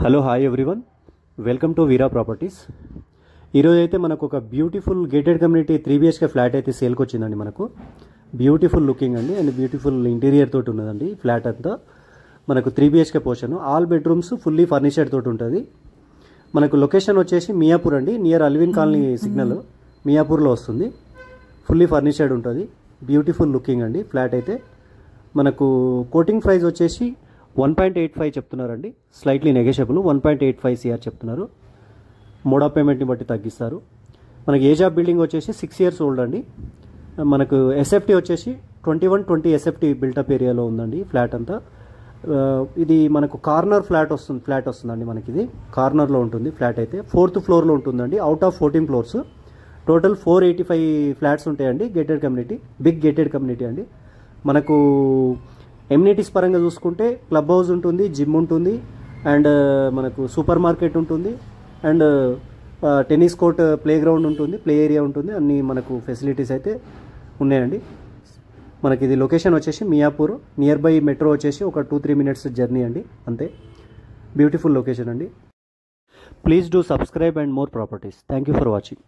Hello hi everyone, welcome to Veera properties. ఈరోజు అయితే మనకు ఒక beautiful gated community 3 BHK flat అయితే సేల్కి వచ్చిందండి. మనకు బ్యూటిఫుల్ లుకింగ్ అండి అండ్ బ్యూటిఫుల్ ఇంటీరియర్ తోటి ఉన్నదండి. ఫ్లాట్ అంతా మనకు 3 BHK portion, all bedrooms fully ఫర్నిచర్డ్ తోటి ఉంటుంది. మనకు లొకేషన్ వచ్చేసి మియాపూర్ అండి, నియర్ అల్విన్ కాలనీ సిగ్నల్ మియాపూర్లో వస్తుంది. ఫుల్లీ ఫర్నిచర్డ్ ఉంటుంది, బ్యూటిఫుల్ లుకింగ్ అండి. ఫ్లాట్ అయితే మనకు కోటింగ్ ప్రైస్ వచ్చేసి 1.85 చెప్తున్నారండి, స్లైట్లీ నెగోషియబుల్. 1.85 CR చెప్తున్నారు. మోడ్ ఆఫ్ పేమెంట్ని బట్టి తగ్గిస్తారు. మనకి ఏజ్ ఆఫ్ బిల్డింగ్ వచ్చేసి 6 years ఓల్డ్ అండి. మనకు SFT వచ్చేసి 2120 SFT బిల్టప్ ఏరియాలో ఉందండి ఫ్లాట్ అంతా. ఇది మనకు కార్నర్ ఫ్లాట్ వస్తుందండి. మనకి ఇది కార్నర్లో ఉంటుంది ఫ్లాట్ అయితే. 4th floorలో ఉంటుందండి, out of 14 floors. Total 485 flats ఉంటాయండి. Gated community, big gated community అండి. మనకు ఎమ్యూనిటీస్ పరంగా చూసుకుంటే క్లబ్ హౌస్ ఉంటుంది, జిమ్ ఉంటుంది, అండ్ మనకు సూపర్ మార్కెట్ ఉంటుంది, and tennis court, play ground ఉంటుంది, ప్లే ఏరియా ఉంటుంది. అన్ని మనకు ఫెసిలిటీస్ అయితే ఉన్నాయండి. మనకి ఇది లొకేషన్ వచ్చేసి మియాపూర్, నియర్ బై మెట్రో వచ్చేసి ఒక 2-3 minutes జర్నీ అండి, అంతే. బ్యూటిఫుల్ లొకేషన్ అండి. Please do subscribe and more properties. Thank you for watching.